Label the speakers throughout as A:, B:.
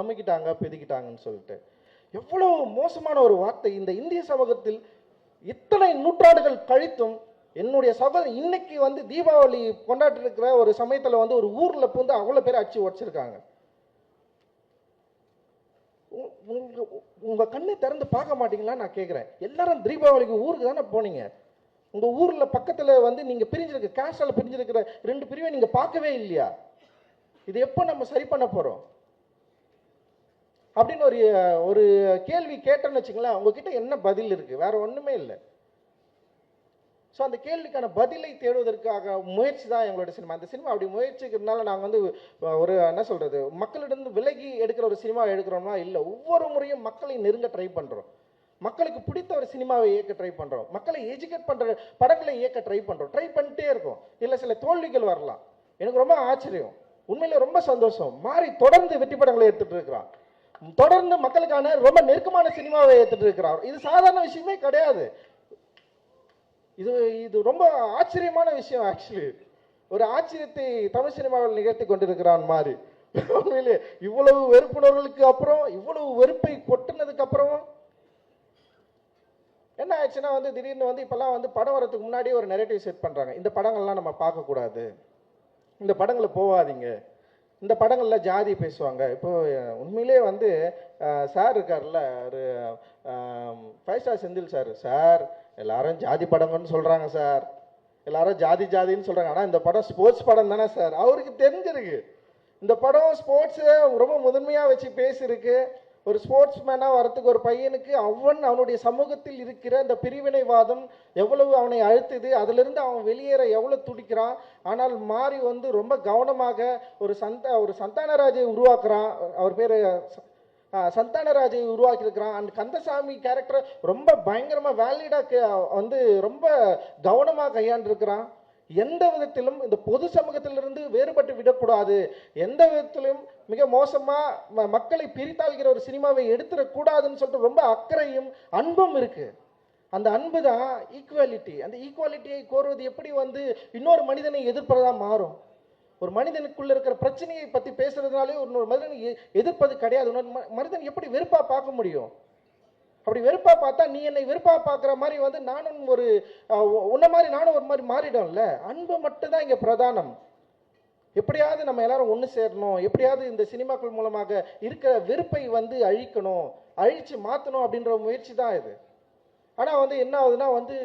A: அமுக்கிட்டாங்க பெதுக்கிட்டாங்கன்னு சொல்லிட்டு. எவ்வளவு மோசமான ஒரு வார்த்தை! இந்த இந்திய சமூகத்தில் இத்தனை நூற்றாண்டுகள் கழித்தும் என்னுடைய சகோதரன் இன்னைக்கு வந்து தீபாவளி கொண்டாடி இருக்கிற ஒரு சமயத்தில் வந்து ஒரு ஊர்ல வந்து அவ்வளோ பேர் அடிச்சு உடச்சிருக்காங்க. உங்க கண்ணை திறந்து பார்க்க மாட்டீங்களா நான் கேட்குறேன். எல்லாரும் தீபாவளிக்கு ஊருக்கு தானே போனீங்க. உங்க ஊர்ல பக்கத்துல வந்து நீங்க பிரிஞ்சிருக்க கேஸ்டால பிரிஞ்சிருக்கிற 2 பிரிவை நீங்க பார்க்கவே இல்லையா? இது எப்போ நம்ம சரி பண்ண போறோம் அப்படின்னு ஒரு கேள்வி கேட்டேன்னு வச்சுங்களேன், உங்ககிட்ட என்ன பதில் இருக்கு? வேற ஒண்ணுமே இல்லை. ஸோ அந்த கேள்விக்கான பதிலை தேடுவதற்காக முயற்சி தான் எங்களோட சினிமா. அந்த சினிமா அப்படி முயற்சிக்கிறதுனால நாங்கள் வந்து ஒரு என்ன சொல்றது, மக்களிடம் விலகி எடுக்கிற ஒரு சினிமா எடுக்கிறோம்னா இல்லை. ஒவ்வொரு முறையும் மக்களை நெருங்க ட்ரை பண்றோம். மக்களுக்கு பிடித்த ஒரு சினிமாவை இயக்க ட்ரை பண்றோம். மக்களை எஜுகேட் பண்ற படங்களை இயக்க ட்ரை பண்றோம். ட்ரை பண்ணிட்டே இருக்கோம். இல்லை சில தோல்விகள் வரலாம். எனக்கு ரொம்ப ஆச்சரியம், உண்மையில ரொம்ப சந்தோஷம். மாறி தொடர்ந்து வெற்றி படங்களை எடுத்துட்டு இருக்கிறான். தொடர்ந்து மக்களுக்கான ரொம்ப நெருக்கமான சினிமாவை எடுத்துட்டு இருக்கிறார். இது சாதாரண விஷயமே கிடையாது. இது ரொம்ப ஆச்சரியமான விஷயம். ஆக்சுவலி ஒரு ஆச்சரியத்தை தமிழ் சினிமாவில் நிகழ்த்தி கொண்டிருக்கிறான் மாறி. உண்மையிலே இவ்வளவு வெறுப்புணர்வுகளுக்கு அப்புறம், இவ்வளவு வெறுப்பை கொட்டினதுக்கு அப்புறம் என்ன ஆச்சுன்னா வந்து திடீர்னு வந்து இப்பெல்லாம் வந்து படம் வரதுக்கு முன்னாடியே ஒரு நெரேட்டிவ் செட் பண்றாங்க. இந்த படங்கள்லாம் நம்ம பார்க்கக்கூடாது, இந்த படங்களை போகாதீங்க, இந்த படங்களில் ஜாதி பேசுவாங்க. இப்போ உண்மையிலே வந்து சார் இருக்கார்ல, ஒரு 5 ஸ்டார் செந்தில் சார் எல்லாரும் ஜாதி படங்கன்னு சொல்கிறாங்க சார், எல்லாரும் ஜாதின்னு சொல்கிறாங்க. ஆனால் இந்த படம் ஸ்போர்ட்ஸ் படம் தானே சார். அவருக்கு தெரிஞ்சிருக்கு இந்த படம் ஸ்போர்ட்ஸை ரொம்ப முதன்மையாக வச்சு பேசியிருக்கு. ஒரு ஸ்போர்ட்ஸ் மேனாக வரத்துக்கு ஒரு பையனுக்கு அவனுடைய சமூகத்தில் இருக்கிற இந்த பிரிவினைவாதம் எவ்வளவு அவனை அழுத்துது, அதிலிருந்து அவன் வெளியேற எவ்வளோ துடிக்கிறான். ஆனால் மாறி வந்து ரொம்ப கவனமாக ஒரு சந்தானராஜை உருவாக்குறான். அவர் பேர் சந்தானராஜை உருவாக்கியிருக்கிறான். அண்ட் கந்தசாமி கேரக்டரை ரொம்ப பயங்கரமாக வேலிடாக வந்து ரொம்ப கவனமாக கையாண்டிருக்கிறான். எந்த விதத்திலும் இந்த பொது சமூகத்திலிருந்து வேறுபட்டு விடக்கூடாது, எந்த விதத்திலும் மிக மோசமாக மக்களை பிரித்தாள்கிற ஒரு சினிமாவை எடுத்துடக்கூடாதுன்னு சொல்லிட்டு ரொம்ப அக்கறையும் அன்பும் இருக்கு. அந்த அன்பு தான் ஈக்குவாலிட்டி. அந்த ஈக்குவாலிட்டியை கோருவது எப்படி வந்து இன்னொரு மனிதனை எதிர்ப்பதா மாறும்? ஒரு மனிதனுக்குள்ள இருக்கிற பிரச்சனையை பற்றி பேசுறதுனாலே இன்னொரு மனிதனை எதிர்ப்பது கிடையாது. இன்னொரு மனிதன் எப்படி வெறுப்பா பார்க்க முடியும்? அப்படி வெறுப்பா பார்த்தா நீ என்னை வெறுப்பா பார்க்குற மாதிரி வந்து நானும் ஒரு உன்ன மாதிரி நானும் ஒரு மாதிரி மாறிடும்ல. அன்பு மட்டும்தான் இங்கே பிரதானம். எப்படியாவது நம்ம எல்லாரும் ஒன்று சேரணும், எப்படியாவது இந்த சினிமாக்கள் மூலமாக இருக்கிற வெறுப்பை வந்து அழிக்கணும், அழிச்சு மாற்றணும் அப்படின்ற முயற்சி தான் இது. ஆனால் வந்து என்ன ஆகுதுன்னா வந்து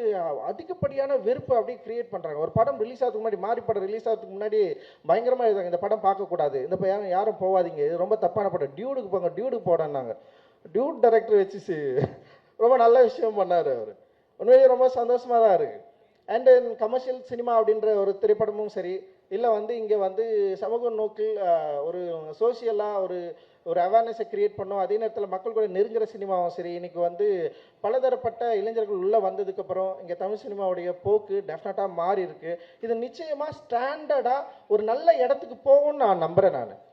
A: அதிகப்படியான வெறுப்பு அப்படியே கிரியேட் பண்ணுறாங்க. ஒரு படம் ரிலீஸ் ஆகிறதுக்கு முன்னாடி, மாறி படம் ரிலீஸ் ஆகிறதுக்கு முன்னாடி பயங்கரமாக எழுதாங்க, இந்த படம் பார்க்கக்கூடாது, இந்த பையன் யாரும் போகாதீங்க, இது ரொம்ப தப்பான படம், டியூடுக்கு போங்க, டியூடுக்கு போடான்னாங்க. டியூட் டைரக்டர் வச்சு ரொம்ப நல்ல விஷயம் பண்ணார் அவர். உண்மையிலேயே ரொம்ப சந்தோஷமாக தான் இருக்குது. அண்ட் தென் கமர்ஷியல் சினிமா அப்படின்ற ஒரு திரைப்படமும் சரி, இல்லை வந்து இங்கே வந்து சமூக நோக்கில் ஒரு சோசியலாக ஒரு அவேர்னஸை கிரியேட் பண்ணோம், அதே நேரத்தில் மக்கள் கூட நெருங்குற சினிமாவும் சரி, இன்றைக்கி வந்து பலதரப்பட்ட இளைஞர்கள் உள்ளே வந்ததுக்கப்புறம் இங்கே தமிழ் சினிமாவுடைய போக்கு டெஃபினட்டாக மாறி இருக்குது. இது நிச்சயமாக ஸ்டாண்டர்டாக ஒரு நல்ல இடத்துக்கு போகும்னு நான் நம்புகிறேன். நான்